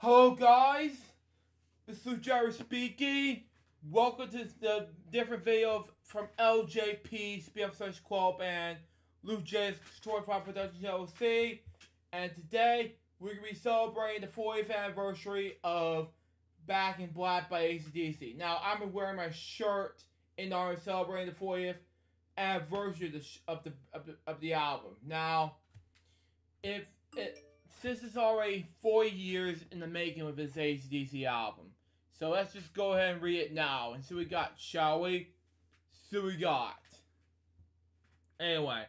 Hello guys, this is Jerry speaking. Welcome to the different video from LJP ScreenFlow Co-op and Lou J's Storyfile Productions LLC. And today we're going to be celebrating the 40th anniversary of Back in Black by AC/DC. Now I'm wearing my shirt in honor of celebrating the 40th anniversary of the album. Now, since it's already 4 years in the making of this AC/DC album, so let's just go ahead and read it now and see what we got, shall we? See what we got. Anyway,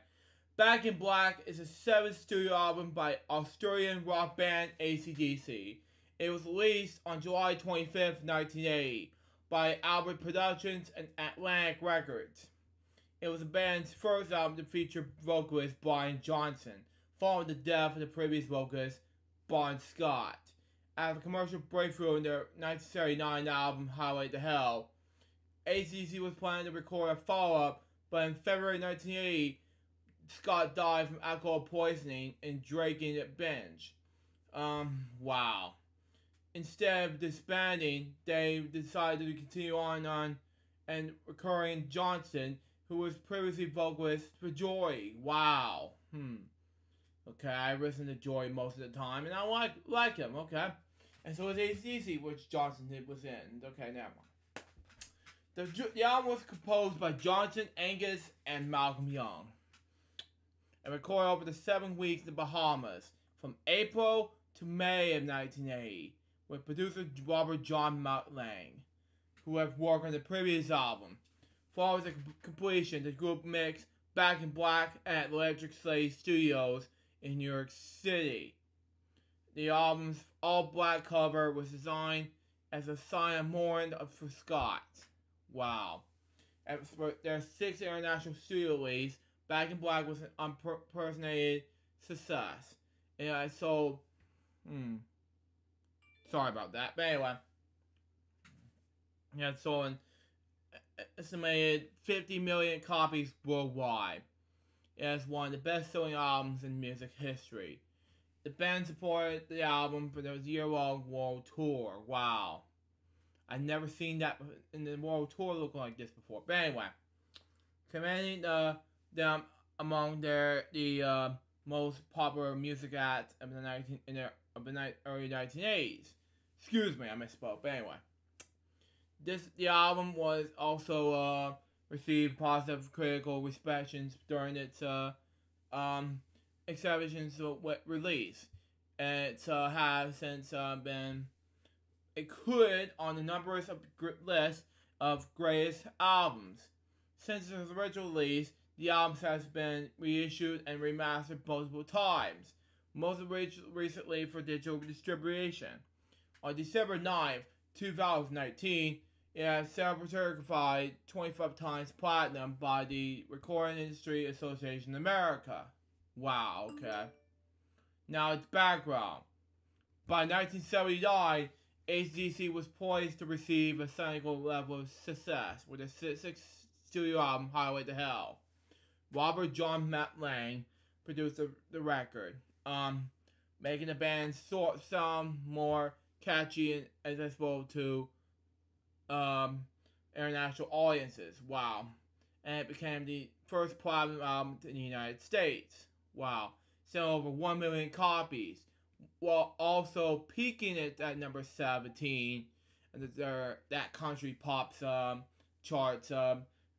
Back in Black is a 7th studio album by Australian rock band AC/DC. It was released on July 25th, 1980 by Albert Productions and Atlantic Records. It was the band's first album to feature vocalist Brian Johnson, following the death of the previous vocalist, Bon Scott. After a commercial breakthrough in their 1979 album Highway to Hell, AC/DC was planning to record a follow-up, but in February 1980, Scott died from alcohol poisoning and drinking at binge. Wow. Instead of disbanding, they decided to continue on and recurring Johnson, who was previously vocalist for Joy. Wow. Okay, I listen to Joy most of the time, and I like him, okay? And so is AC/DC, which Johnson was in. Okay, never mind. The album was composed by Johnson, Angus, and Malcolm Young, and recorded over the 7 weeks in the Bahamas, from April to May of 1980, with producer Robert John Lang, who had worked on the previous album. Following the completion, the group mixed Back in Black at Electric Slate Studios in New York City. The album's all-black cover was designed as a sign of mourning for Scott. Wow. For their 6th international studio release, Back in Black was an unprecedented success. And I sold... Sorry about that. But anyway. It sold an estimated 50 million copies worldwide. It is one of the best-selling albums in music history. The band supported the album for their year-long world tour. Wow. I've never seen that in the world tour look like this before. But anyway, commending them among the most popular music acts of the early 1980s. Excuse me, I misspoke. But anyway, the album was also received positive critical receptions during its exhibitions release. And it has since been included on the numbers of list of greatest albums. Since its original release, the album has been reissued and remastered multiple times, most recently for digital distribution. On December 9th, 2019, it has certified 25 times platinum by the Recording Industry Association of America. Wow, okay. Now its background. By 1979, AC/DC was poised to receive a cynical level of success with a 6th studio album, Highway to Hell. Robert John Lang produced the record, making the band sound more catchy and accessible to international audiences. Wow. And it became the first platinum album in the United States. Wow. Selling over 1 million copies, while also peaking at number 17 in that country pop charts.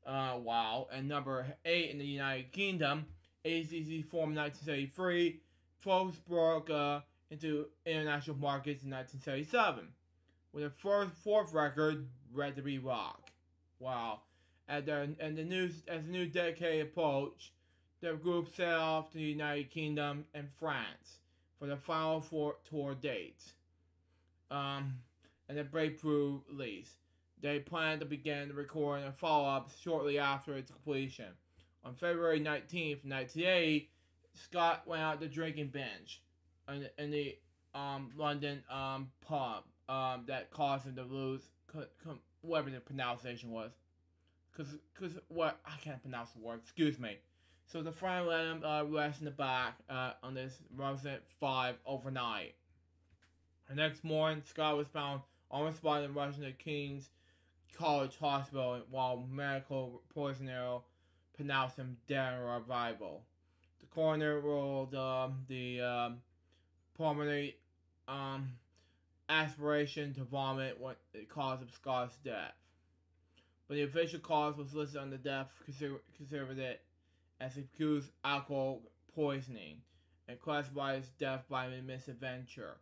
Wow. And number 8 in the United Kingdom. AC/DC formed in 1973. First broke into international markets in 1977. With the fourth record, Ready to Be Rock. Wow. As the new decade approached, the group set off to the United Kingdom and France for the final 4 tour dates. And the breakthrough release. They plan to begin recording a follow-up shortly after its completion. On February 19th, 1980, Scott went out to drinking binge in the London pub that caused him to lose whatever the pronunciation was. Cause what, I can't pronounce the word, excuse me. So the friend let him rest in the back on this Rosenet 5 overnight. The next morning, Scott was found on the spot and rushed to King's College Hospital while medical personnel pronounced him dead on arrival. The coroner ruled the pulmonary aspiration to vomit what the cause of Scott's death. But the official cause was listed on the death, considered it as acute alcohol poisoning and classified as death by misadventure.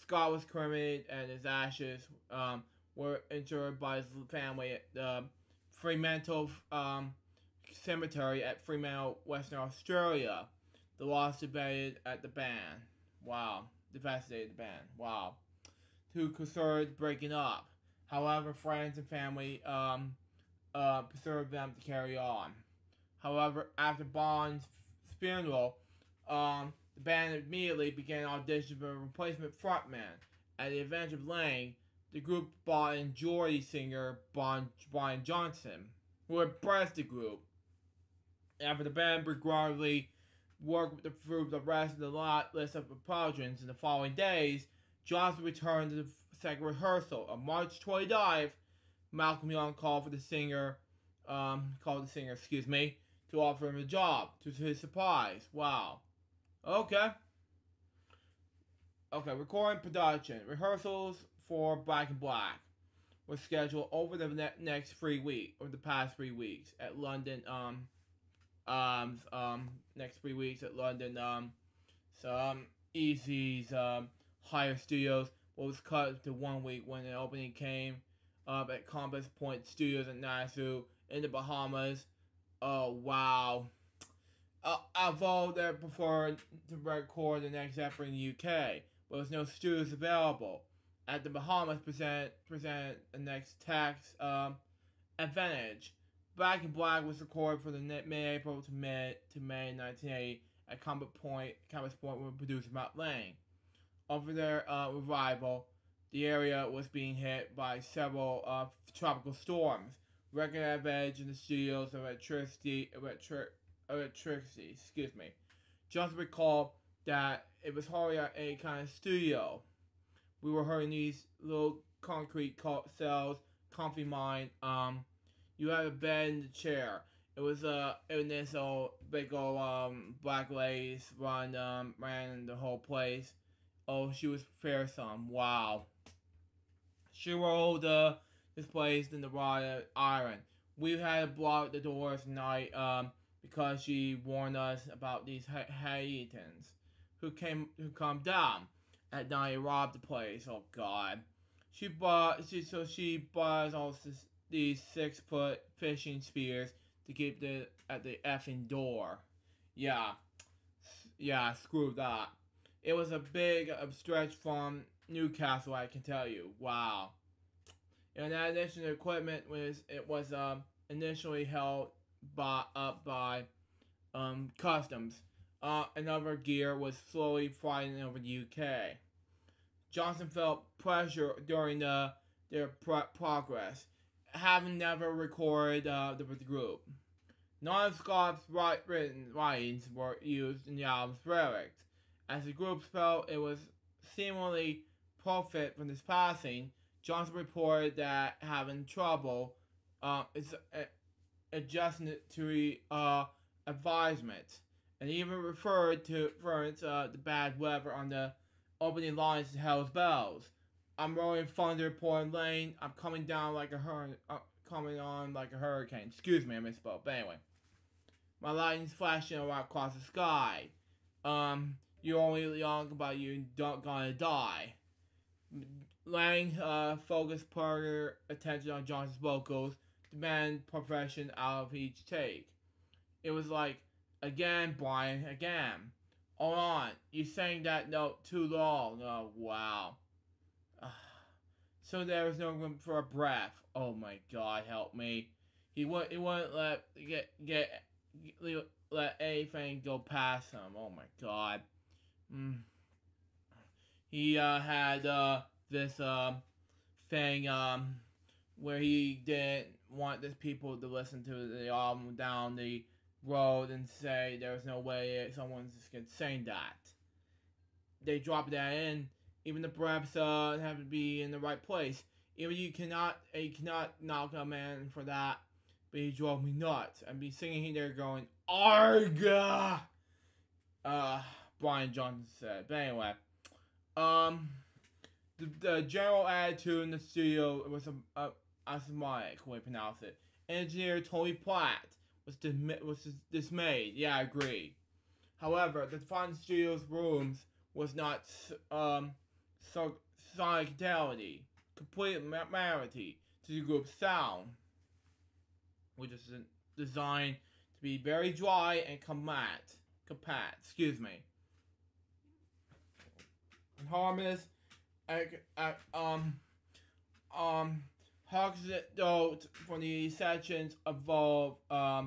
Scott was cremated and his ashes were interred by his family at the Fremantle Cemetery at Fremantle, Western Australia. The loss devastated the band. Wow. Devastated the band. Wow. Who considered breaking up. However, friends and family persuaded them to carry on. However, after Bond's funeral, the band immediately began auditioning for a replacement frontman. At the adventure of Lang, the group brought in Geordie singer Brian Johnson, who impressed the group. After the band begrudgingly worked through the rest of the list of apologies in the following days, Johnson returned to the second rehearsal. On March 29th, Malcolm Young called the singer, to offer him a job, to his surprise. Wow. Okay, recording production. Rehearsals for Black and Black were scheduled over the next 3 weeks, or the past 3 weeks at London, next 3 weeks at London, Easy's, higher studios, what was cut to 1 week when the opening came up at Compass Point Studios in Nassau, in the Bahamas. Oh, wow. Although they preferred to record the next effort in the UK, but there was no studios available. At the Bahamas present the next tax advantage. Black and Black was recorded from the mid-April to May 1980 at Compass Point with producer Matt Lang. Over their revival, the area was being hit by several tropical storms, wrecking advantage in the studio's electricity. Johnson recalled that it was hardly any kind of studio. We were hearing these little concrete cells, comfy mind. You had a bed and a chair. It was in this old big old black lace ran the whole place. Oh, she was fearsome. Wow. She rolled this place in the wrought iron. We had to block the doors at night because she warned us about these Haitians who come down at night and robbed the place. Oh God. She bought us all these 6-foot fishing spears to keep at the effing door. Yeah, screw that. It was a big stretch from Newcastle, I can tell you. Wow. In addition to equipment, it was initially held up by customs. Another gear was slowly flying over the UK. Johnson felt pressure during their progress, having never recorded the group. None of Scott's written writings were used in the album's lyrics. As the group felt it was seemingly profit from his passing, Johnson reported that having trouble adjusting to advisements, and even referred to the bad weather on the opening lines to Hell's Bells. I'm rolling thunder, pouring rain. I'm coming down like coming on like a hurricane. Excuse me, I misspoke. But anyway, my lightning's flashing across the sky. You're only young, but you don't gonna die. Lang focused further attention on Johnson's vocals, demanding perfection out of each take. It was like, again, Brian, again. Hold on, you sang that note too long. Oh, wow. So there was no room for a breath. Oh my God, help me. He wouldn't let anything go past him. Oh my God. He had this thing where he didn't want these people to listen to the album down the road and say there was no way someone just could sing that. They dropped that in Even the breaths have to be in the right place. Even you cannot knock a man for that. But he drove me nuts. I'd be singing there going, Arga! Brian Johnson said. But anyway, the general attitude in the studio was asthmatic, the way you pronounce it. Engineer Tony Platt was dismayed. Yeah, I agree. However, the Fun Studios rooms was not sonic complete marity to the group's sound, which is designed to be very dry and compact. Excuse me. And harmonious. Hugs note from the sections involve a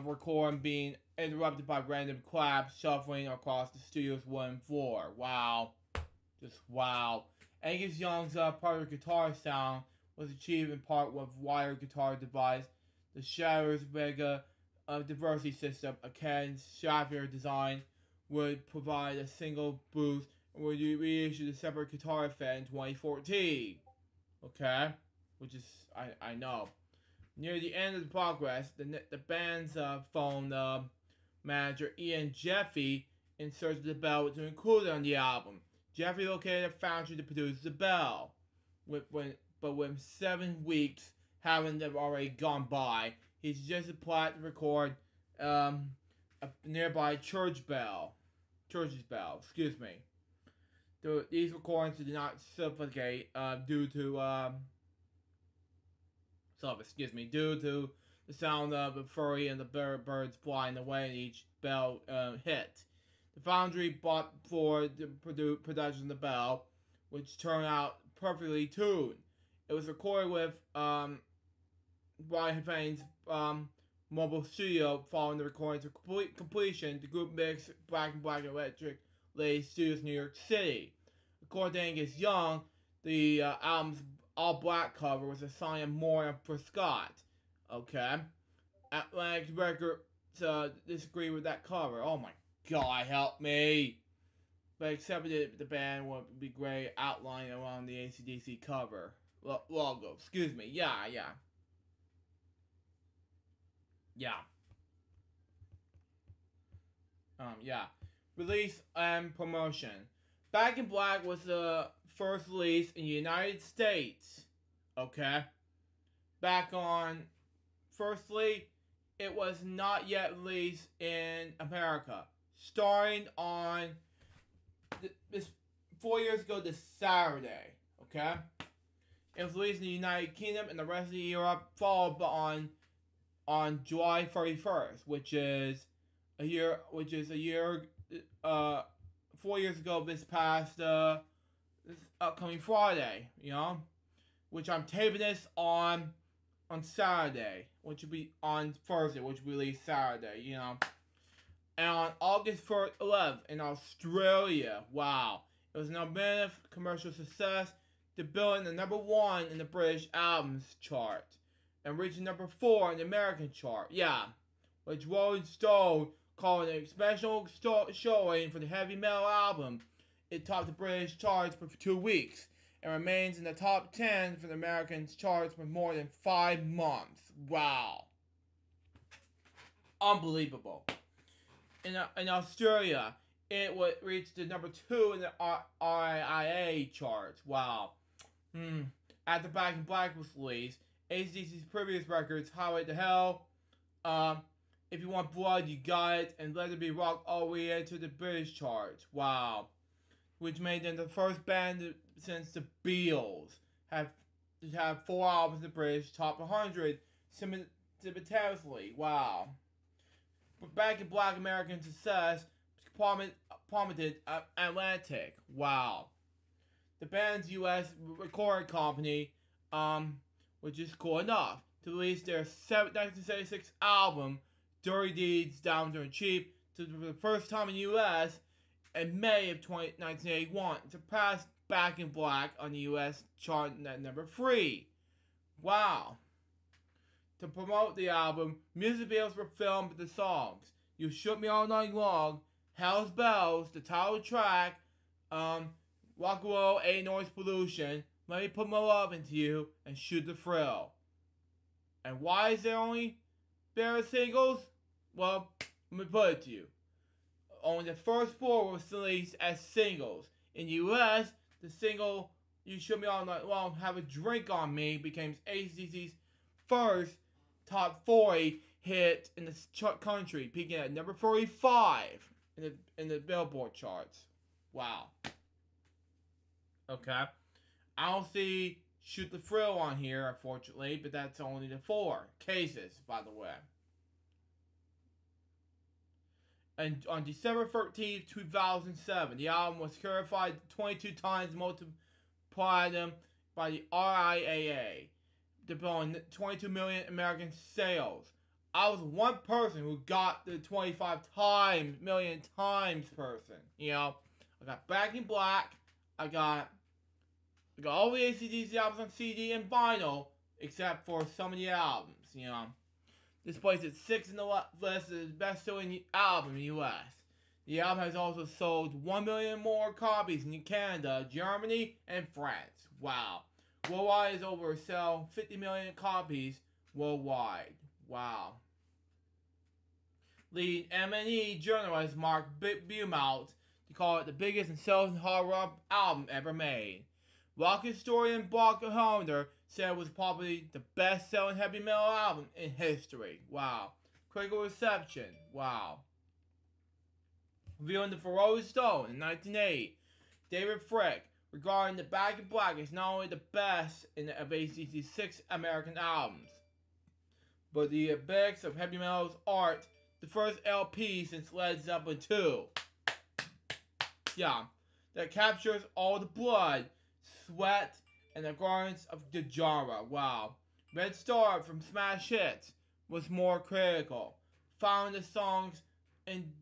recording being interrupted by random claps shuffling across the studio's wooden floor. Wow. Just wow. Angus Young's part guitar sound was achieved in part with wired guitar device. The Shatter's Vega diversity system, a Ken Schaffer design, would provide a single boost and would reissue the separate guitar effect in 2014. Okay? Which is, I know. Near the end of the progress, the band's phone manager Ian Jeffy inserted the bell to include it on the album. Jeffy located a foundry to produce the bell. But with 7 weeks having already gone by, he suggested Platt to record a nearby church's bell. Excuse me. These recordings did not suffocate due to the sound of the furry and the birds flying away each bell hit. The foundry bought for the production of the bell, which turned out perfectly tuned. It was recorded with Brian Fain's mobile studio. Following the recording to completion, the group mixed Black and Black Electric Lady Studios, New York City. According to Angus Young, the album's all-black cover was assigned a Moore for Scott. Okay? Atlantic Records disagreed with that cover. Oh my God, help me! But accepted the band would be great outline around the AC/DC cover. Logo, excuse me. Yeah. Release and promotion. Back in Black was the first release in the United States. Okay? Firstly, it was not yet released in America. Starting on this 4 years ago this Saturday. Okay? It was released in the United Kingdom and the rest of Europe, followed on July 31st, which is a year 4 years ago this upcoming Friday, which I'm taping this on Saturday, which will be on Thursday, which will be released Saturday, And on August 11th in Australia, wow, it was an immense commercial success, debuting the #1 in the British albums chart, and reaching #4 in the American chart, which Rolling Stone called an special showing for the heavy metal album. It topped the British charts for 2 weeks, and remains in the top 10 for the American charts for more than 5 months. Wow. Unbelievable. In Australia, it would reach the #2 in the RIA charts. Wow. After Back in Black was released, AC/DC's previous records, Highway to Hell, If You Want Blood, You Got It, and Let It Be Rock all the way into the British charts. Wow. Which made them the first band since the Beatles to have 4 albums in the British top 100 simultaneously. Wow. But Back in Black American success plummeted Atlantic. Wow. The band's U.S. recording company, which is cool enough, to release their 1976 album, Dirty Deeds, Down Dirty Cheap, for the first time in the U.S. in May of 1981, surpassed Back in Black on the U.S. chart at #3. Wow. To promote the album, music videos were filmed with the songs You Shook Me All Night Long, Hell's Bells, the title track, Rock and roll ain't noise pollution. Let me put my love into you and shoot the thrill. And why is there only bare singles? Well, let me put it to you. Only the first 4 was released as singles. In the US, the single You Should Be All Night Long, Have a Drink on Me became AC/DC's first top 40 hit in the country, peaking at number 45 in the Billboard charts. Wow. Okay. I don't see Shoot the Thrill on here, unfortunately, but that's only the 4 cases, by the way. And on December 13th, 2007, the album was certified 22 times multi-platinum by the RIAA, deploying 22 million American sales. I was one person who got the 25 million times person. You know, I got Back in Black, I got all the AC/DC albums on CD and vinyl, except for some of the albums, you know. This places at 6 in the list as the best-selling album in the U.S. The album has also sold 1 million more copies in Canada, Germany, and France. Wow. Worldwide is over sell 50 million copies worldwide. Wow. Lead M&E journalist Mark Beaumont to call it the biggest and selling hard rock album ever made. Rock historian Bob Hollander said it was probably the best-selling heavy metal album in history. Wow. Critical reception. Wow. Reviewing the Rolling Stone in 1980, David Frick regarding the Back in Black as not only the best of AC/DC's 6 American albums, but the apex of heavy metal's art, the first LP since Led Zeppelin 2. Yeah, that captures all the blood, sweat, and the garments of the genre. Wow. Red Star from Smash Hits was more critical. Found the songs in,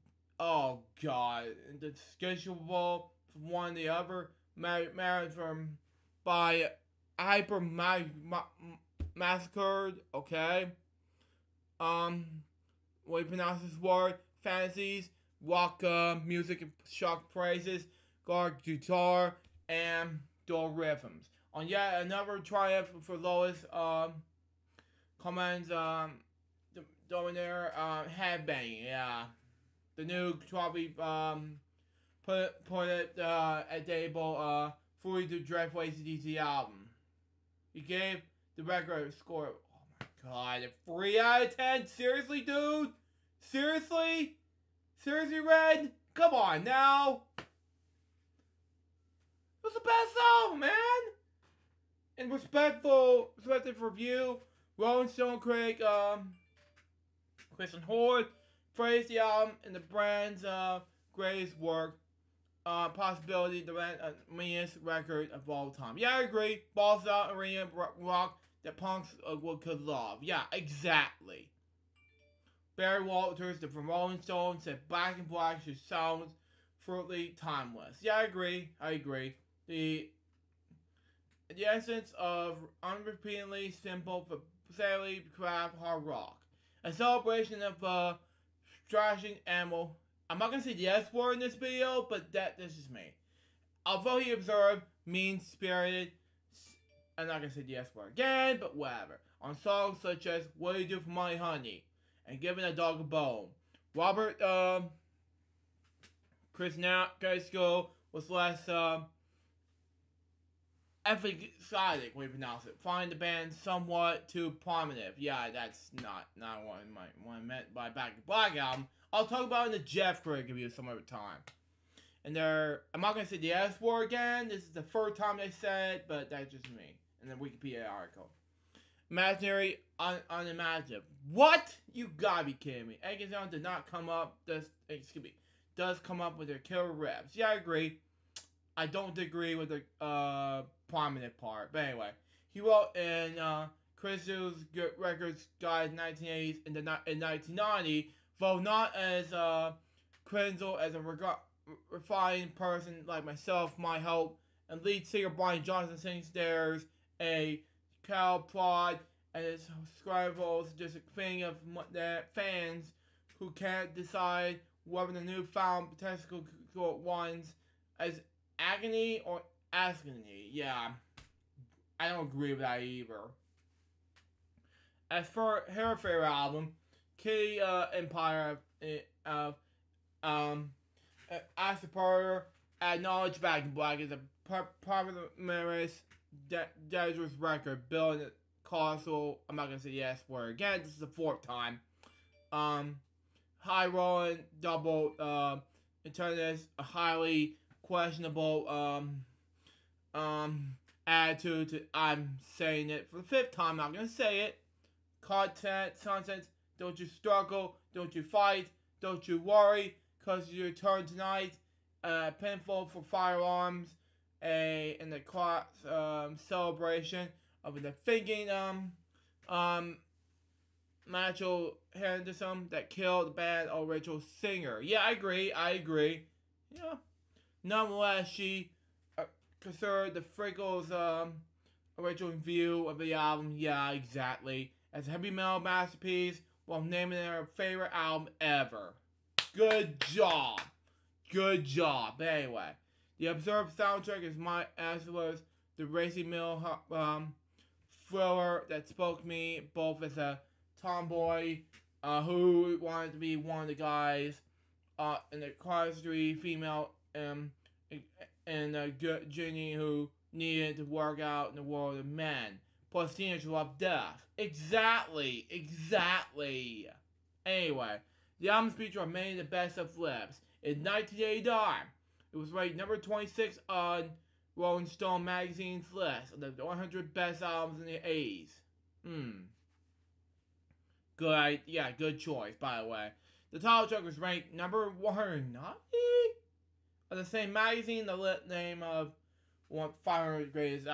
oh god, indistinguishable from one to the other, married from by Hyper Massacred, okay? What do you pronounce this word? Fantasies, rock music and shock praises, guard guitar, and dual rhythms. On yet another triumph for lowest comments, doing their headbanging, yeah. The new probably put it at table fully the dreadful AC/DC album. He gave the record a score of, oh my god, a 3 out of 10? Seriously, dude? Seriously? Seriously, Red? Come on now. It was the best album, man. In respectful review, Rolling Stone critic Kristen Horde praised the album and the band's greatest work, possibility the meanest record of all time. Yeah, I agree. Balls out arena rock that punks could love. Yeah, exactly. Barry Walters from Rolling Stone said Back in Black should sound fruitfully timeless. Yeah, I agree. The essence of unrepeatedly simple but sadly craft hard rock. A celebration of thrashing animal. I'm not gonna say the S word in this video, but this is me. Although he observed mean-spirited, I'm not gonna say the S word again, but whatever. On songs such as What Do You Do for Money, Honey? And Giving a Dog a Bone. Robert Christgau was less episodic, we pronounce it. Find the band somewhat too prominent. Yeah, that's not what I meant by Back in Black album. I'll talk about it in the Jeff critic review some other time. And I'm not gonna say the S word again. This is the first time they said it, but that's just me. In the Wikipedia article. Imaginary, unimaginative. What? You gotta be kidding me. Eggington did not come up. Does come up with their killer riffs. Yeah, I agree. I don't agree with the prominent part. But anyway, he wrote in Chris's Records Guide 1980s in 1990, though not as critical as a refined person like myself might hope, and lead singer Brian Johnson sings there's a cow prod and his scribbles just a thing of that fans who can't decide whether the newfound potential ones as Agony or Ascony. Yeah, I don't agree with that either. As for her favorite album, Kitty Empire of as a part acknowledged Back in Black is a popular dangerous record built in a colossal. I'm not gonna say yes word again. This is the fourth time. High rolling double internet, a highly questionable attitude to I'm saying it for the fifth time. I'm not gonna say it. Content, nonsense. Don't you struggle? Don't you fight? Don't you worry? Cause your turn tonight. Pinfall for firearms. In the class celebration of the thinking macho Henderson that killed the band original singer. Yeah, I agree. Yeah. Nonetheless, she considered the Frickles original view of the album. Yeah, exactly. As a heavy metal masterpiece while naming it her favorite album ever. Good job. But anyway, the observed soundtrack is my as was the racing mill thriller that spoke to me both as a tomboy who wanted to be one of the guys in the closeted female and a good Jenny who needed to work out in the world of men. Plus teenagers love death. Exactly. Anyway, the album's featured many of the best of flips. In 1989, it was ranked number 26 on Rolling Stone magazine's list of the 100 best albums in the 80s. Good choice, by the way. The title track was ranked number 190 of the same magazine, the name of 500 greatest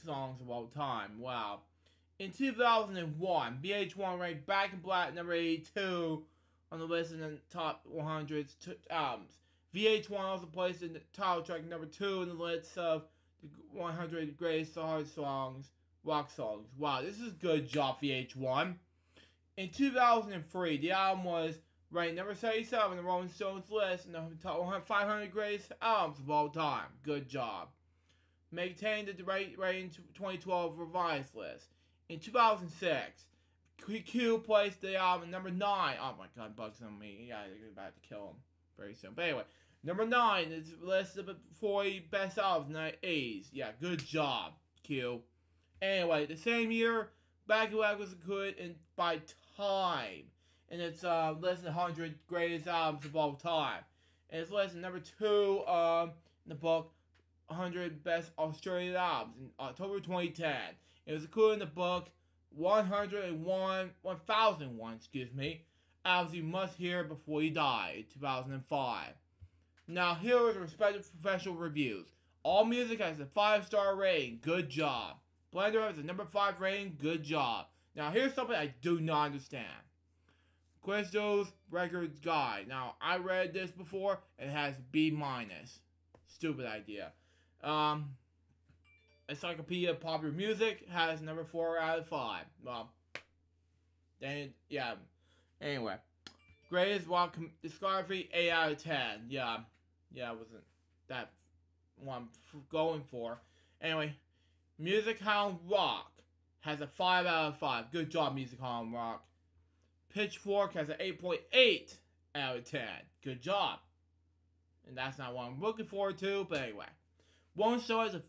songs of all time. Wow. In 2001, VH1 ranked Back in Black number 82 on the list in the top 100 albums. VH1 also placed in the title track number 2 on the list of the 100 greatest hard songs, rock songs. Wow, this is a good job, VH1. In 2003, the album was ranked number 77 on the Rolling Stones list in the top 500 greatest albums of all time. Good job. Maintained the rating 2012 revised list. In 2006, Q placed the album number 9. Oh my god, bugs on me. Yeah, they're about to kill him very soon. But anyway, number 9 is the list of the 40 best albums in the 80s. Yeah, good job, Q. Anyway, the same year, Back in Black was included by Time in its list of 100 greatest albums of all time. And it's listed number 2 in the book 100 Best Australian Albums in October 2010. It was included in the book 1001 albums you must hear before you die in 2005. Now here are the respective professional reviews. All Music has a 5-star rating, good job. Blender has a number 5 rating, good job. Now here's something I do not understand. Crystal's Records Guide. Now I read this before, and it has B-. Stupid idea. Encyclopedia of Popular Music has number 4 out of 5. Well, then, yeah. Anyway. Greatest Rock Discography, 8 out of 10. Yeah, it wasn't that one I'm going for. Anyway, Music Hound Rock has a 5 out of 5. Good job, Music Hound Rock. Pitchfork has an 8.8 out of 10. Good job. And that's not what I'm looking forward to, but anyway. Rolling Stone has a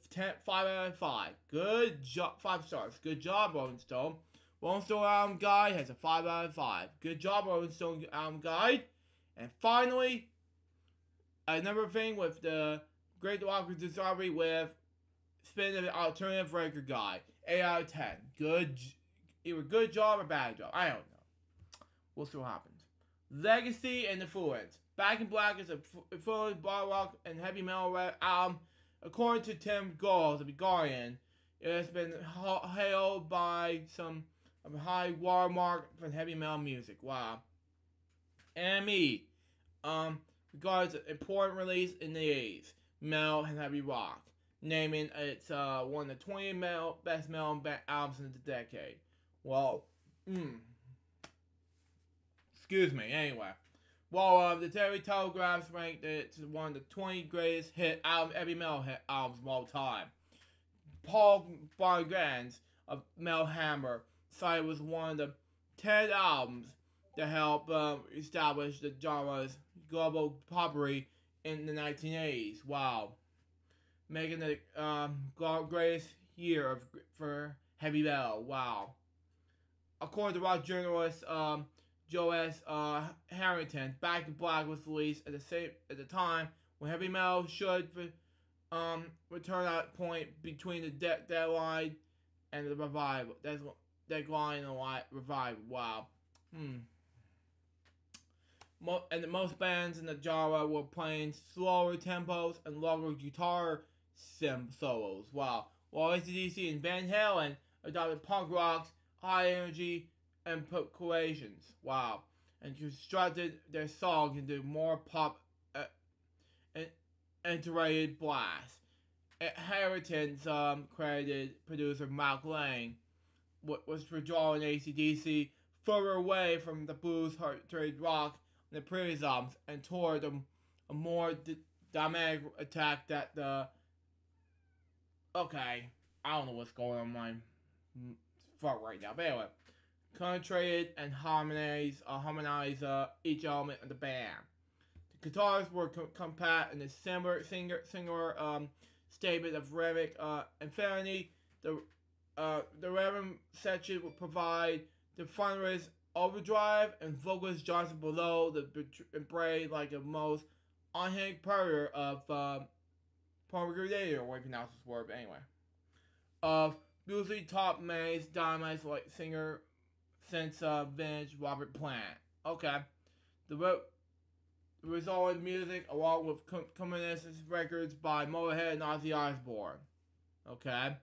5 out of 5. Good job. 5 stars. Good job, Rolling Stone. Rolling Stone Album Guide has a 5 out of 5. Good job, Rolling Stone Album Guide. And finally, another thing with the Great Rock Discovery with Spin the Alternative Record Guide. 8 out of 10. Good. Either good job or bad job. I don't know. We'll see what happens. Legacy and Influence. Back in Black is a influenced bar rock and heavy metal album. According to Tim Gold of The Guardian, it has been hailed by some high watermark for heavy metal music. Wow. NME regards an important release in the 80s, metal and heavy rock, naming it's one of the 20 best metal albums in the decade. Well, excuse me. Anyway, Well, the Daily Telegraph ranked it as one of the 20 greatest heavy metal hit albums of all time. Paul Bargans of Metal Hammer cited it was one of the 10 albums that helped establish the genre's global popularity in the 1980s. Wow. Making the greatest year for heavy metal. Wow. According to rock journalist Joe S. Harrington, Back in Black was released at the time when heavy metal should return at point between the deadline and the revival. Deadline and revival. Wow. And most bands in the genre were playing slower tempos and longer guitar solos. Wow. While AC/DC and Van Halen adopted punk rock's high energy and percussions. Wow. And constructed their songs into more pop and iterated blasts. Harrington's credited producer Mark Lang was drawing AC/DC further away from the blues hard rock in the previous albums and toward a more dynamic attack that the... Okay, I don't know what's going on in my throat right now, but anyway. Concentrated and harmonize each element of the band. The guitars were compact in a similar statement of rhythmic infinity. The rhythm section would provide the frontist overdrive and vocalist Johnson below the braid like a most unhinged prayer of Pomegranate, or what you pronounce this word, but anyway. Of usually top maze dynamites like singer since vintage Robert Plant. Okay. The resulting music along with communist records by Motorhead and Ozzy Osbourne. Okay.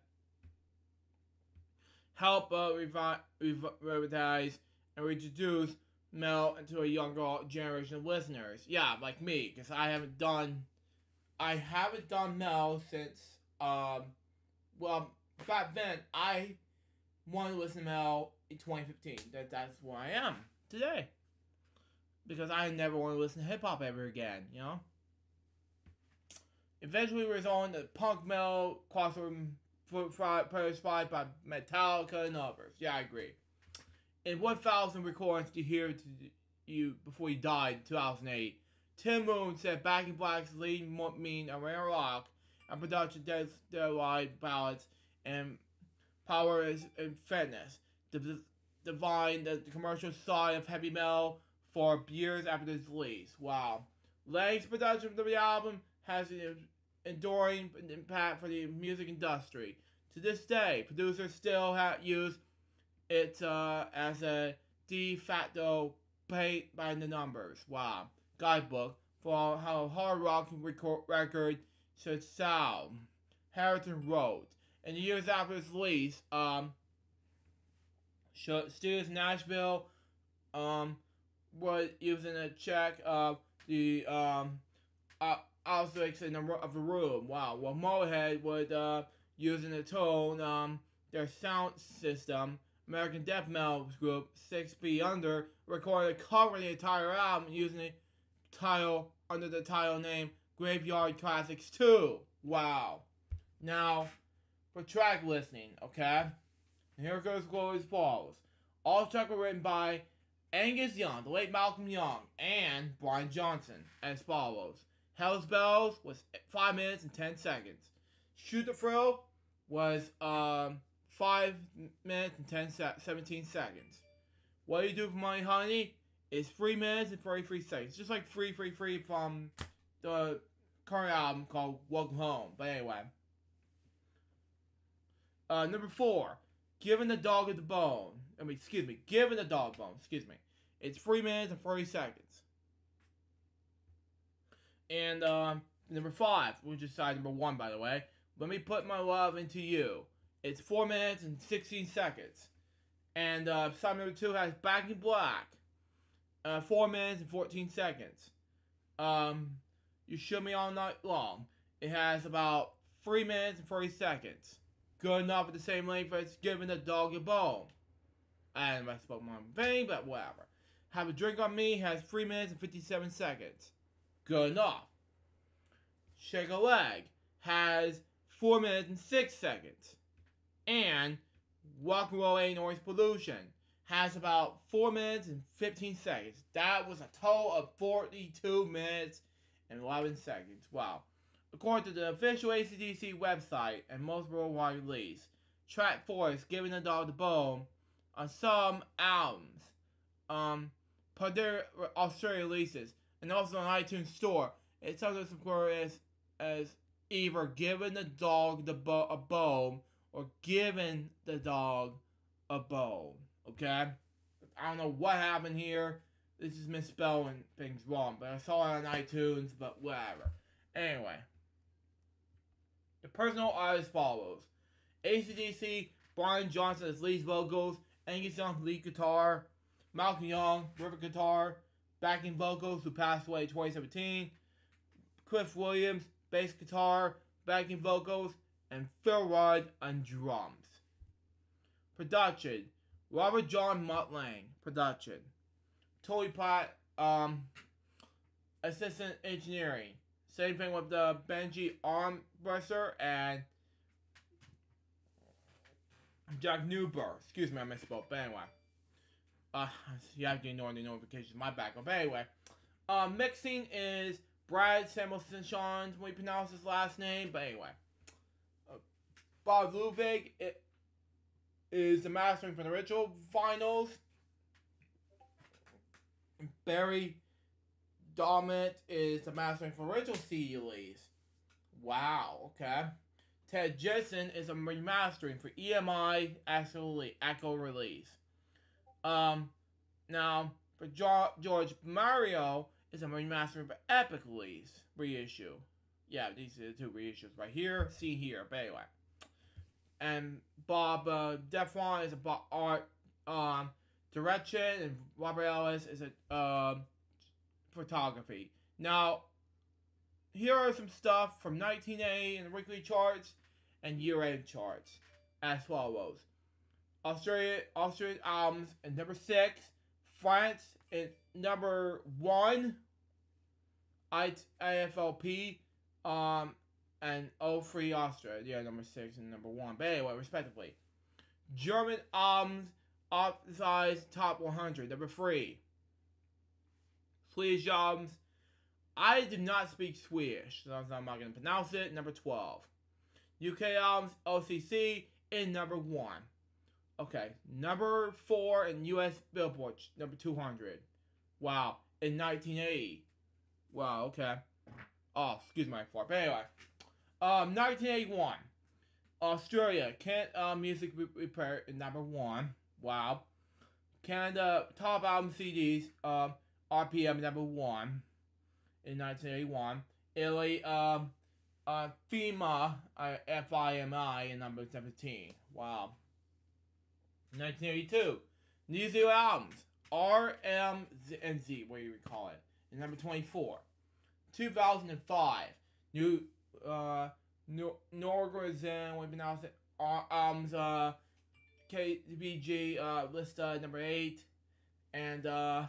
Help revitalize and reintroduce metal into a younger generation of listeners. Yeah, like me, because I haven't done metal since well, back then I wanted to listen to metal in 2015. That's where I am today. Because I never want to listen to hip hop ever again, you know? Eventually we was on the punk metal crossover inspired by Metallica and others. Yeah, I agree. In 1,000 recordings to hear to you before you died in 2008, Tim Moon said Back in Black's lead mean arena rock and production deadline ballads and power and fitness. Divine the commercial side of heavy metal for years after its release. Wow. Lang's production of the album has an enduring impact for the music industry. To this day, producers still use it as a de facto paint by the numbers. Wow. Guidebook for how hard rock record should sound. Harrington wrote. In the years after its release, studios in Nashville were using a check of the acoustics of the room. Wow. Well, Motorhead would using the tone their sound system. American death metal group 6 Feet Under recorded a cover of the entire album using the title under the title name Graveyard Classics 2. Wow. Now, for track listening, okay? And here goes as follows. All tracks were written by Angus Young, the late Malcolm Young, and Brian Johnson as follows. Hell's Bells was 5 minutes and 10 seconds. Shoot the Thrill was 5 minutes and 17 seconds. What Do You Do For Money, Honey is 3 minutes and 33 seconds. Just like Free from the current album called Welcome Home. But anyway. Number 4. Giving the Dog the Bone. Giving the Dog Bone. It's 3 minutes and 40 seconds. And number 5, which is side number 1, by the way. Let Me Put My Love Into You. It's 4 minutes and 16 seconds. And side number 2 has Back in Black. 4 minutes and 14 seconds. You Should Me All Night Long. It has about 3 minutes and 40 seconds. Good enough at the same length as Giving the Dog a Bone. And I spoke my thing, but whatever. Have a Drink on Me has 3 minutes and 57 seconds. Good enough. Shake a Leg has 4 minutes and 6 seconds. And Rock and Roll Ain't Noise Pollution has about 4 minutes and 15 seconds. That was a total of 42 minutes and 11 seconds. Wow. According to the official AC/DC website and most worldwide release, track 4 is Giving the Dog the Bone on some albums. Per their Australia releases, and also on iTunes Store, it's sometimes referred as either Giving the Dog a Bone or Giving the Dog a Bone. Okay? I don't know what happened here. This is misspelling things wrong, but I saw it on iTunes, but whatever. Anyway. The personal art as follows. AC/DC, Brian Johnson as lead vocals, Angus Young lead guitar, Malcolm Young, rhythm guitar, backing vocals who passed away in 2017, Cliff Williams, bass guitar, backing vocals, and Phil Rudd on drums. Production, Robert John Muttlang, production. Toby Platt, assistant engineering. Same thing with the Benji Armbruster and Jack Newberg. Excuse me, I misspoke, but anyway. You have to ignore the notifications, my backup. But anyway, mixing is Brad Samuelson Sean, when we pronounce his last name. But anyway, Bob Ludwig is the mastering for the Ritual vinyls. Barry Dominant is the mastering for Ritual CD release. Wow, okay. Ted Jensen is a remastering for EMI Echo release. Now, for George Mario is a remastering for Epic release, reissue. Yeah, these are the two reissues right here, see here, but anyway. And Bob Defron is a art direction, and Robert Ellis is a photography. Now, here are some stuff from 1980 in the weekly charts and year-end charts as follows. Australian albums in number 6, France in number 1, IFLP, and 03 Austria, yeah, number 6 and number 1, but anyway, respectively. German albums outside top 100, number 3. Swedish albums, I do not speak Swedish, so I'm not going to pronounce it, number 12. UK albums, OCC, in number 1. Okay, number 4 in US Billboard, number 200. Wow, in 1980. Wow, okay. Oh, excuse my fart, but anyway. 1981. Australia, Music Repair in number 1. Wow. Canada, top album CDs, RPM number 1 in 1981. Italy, FIMA, FIMI in number 17. Wow. 1982. New Zealand albums, RMZ, what do you call it, in number 24. 2005. New, Norwegian, what do you pronounce it, albums, KBG, list number 8. And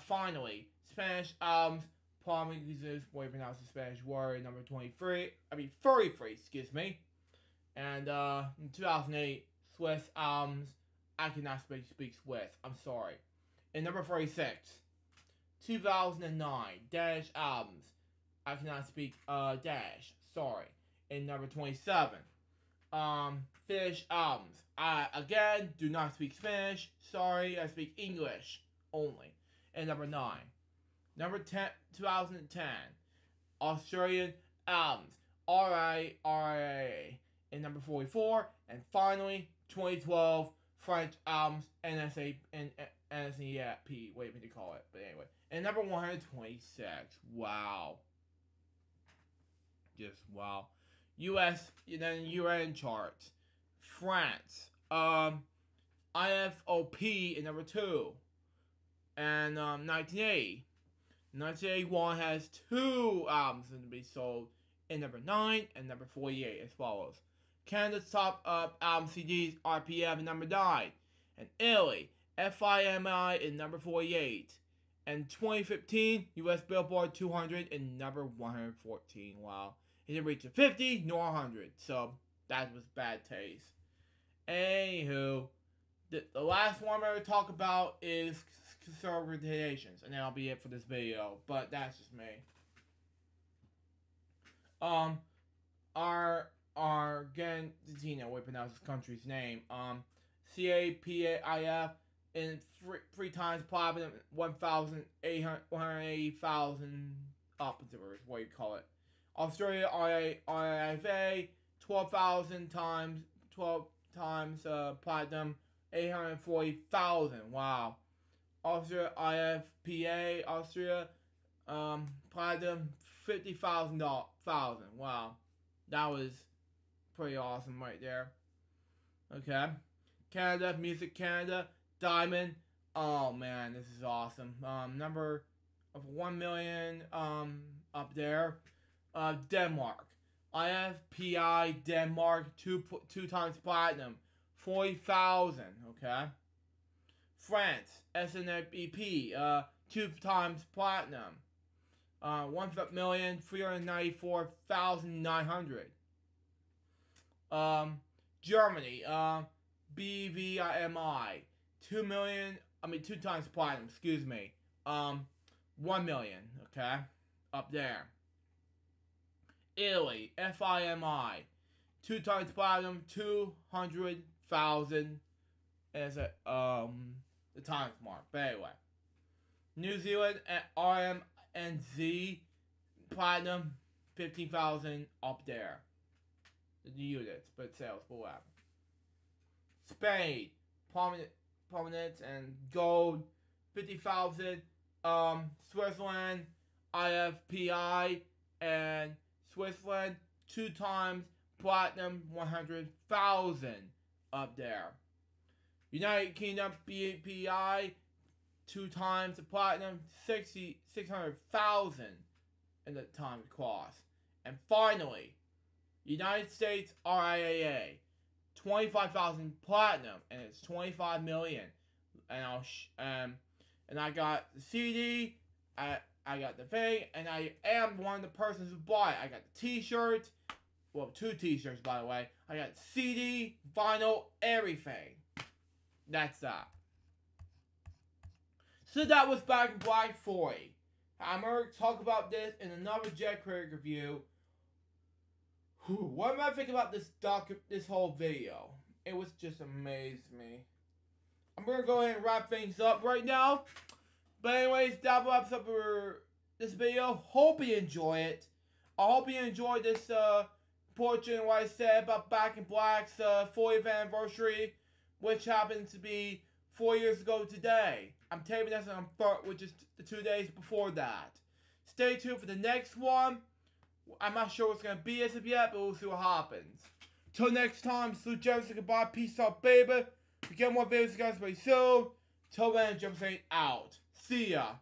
finally, Spanish albums, Palm Uses, what do you pronounce the Spanish word, number 33, excuse me. And in 2008, Swiss albums, I cannot speak Swiss, I'm sorry. In number 46, 2009, Danish albums, I cannot speak Danish, sorry. In number 27, Finnish albums, I again do not speak Spanish, sorry, I speak English only. And number 9, number 10, 2010, Australian albums, RIRA. In number 44, and finally, 2012, French albums, NSAP, whatever you call it, but anyway. And number 126, wow. Just wow. US, then UN charts. France, IFOP in number 2. And 1980. 1981 has 2 albums to be sold in number 9 and number 48 as follows. Canada's top album CDs, RPM in number 9. And Italy, FIMI in number 48. And 2015, US Billboard 200 and number 114. Wow. He didn't reach the 50 nor 100. So that was bad taste. Anywho, the last one I'm going to talk about is conservatizations. And that'll be it for this video. But that's just me. Argentina, we pronounce this country's name. CAPAIF in three times platinum, 180,000 opposite, what you call it. Australia, RIFA, 12,000 times, 12 times platinum, 840,000. Wow. Austria, IFPA, Austria, platinum, 50,000. Wow. That was pretty awesome right there. Okay. Canada, Music Canada, Diamond. Oh man, this is awesome. Number of 1 million up there. Denmark. IFPI Denmark, two times platinum. 40,000, okay. France, SNAP, 2 times platinum. 1,394,900. Germany, BVIMI, 2 times platinum, excuse me. 1 million, okay, up there. Italy, FIMI, 2 times platinum, 200,000 as a the times mark. But anyway, New Zealand at RMNZ, platinum, 15,000 up there. The units, but sales, but whatever. Spain, prominence and gold, 50,000. Switzerland, IFPI and Switzerland, 2 times platinum, 100,000 up there. United Kingdom, BPI, 2 times the platinum, 600,000 in the time cost. And finally, United States RIAA, 25,000 platinum, and it's 25 million. And I got the CD, I got the thing, and I am one of the persons who bought it. I got the T-shirt, well, 2 T-shirts by the way. I got CD, vinyl, everything. That's that. So that was Back in Black 40. I'm going to talk about this in another Jet Critic review. What am I thinking about this whole video? It was just amazed me. I'm going to go ahead and wrap things up right now. But anyways, that wraps up this video. Hope you enjoy it. I hope you enjoyed this portion of what I said about Back in Black's 40th anniversary, which happens to be 4 years ago today. I'm taping this on which is the 2 days before that. Stay tuned for the next one. I'm not sure what's going to be as of yet, but we'll see what happens. Till next time, salute Jefferson, goodbye, peace out, baby. We get more videos, guys, very soon. Till then, Jefferson out. See ya.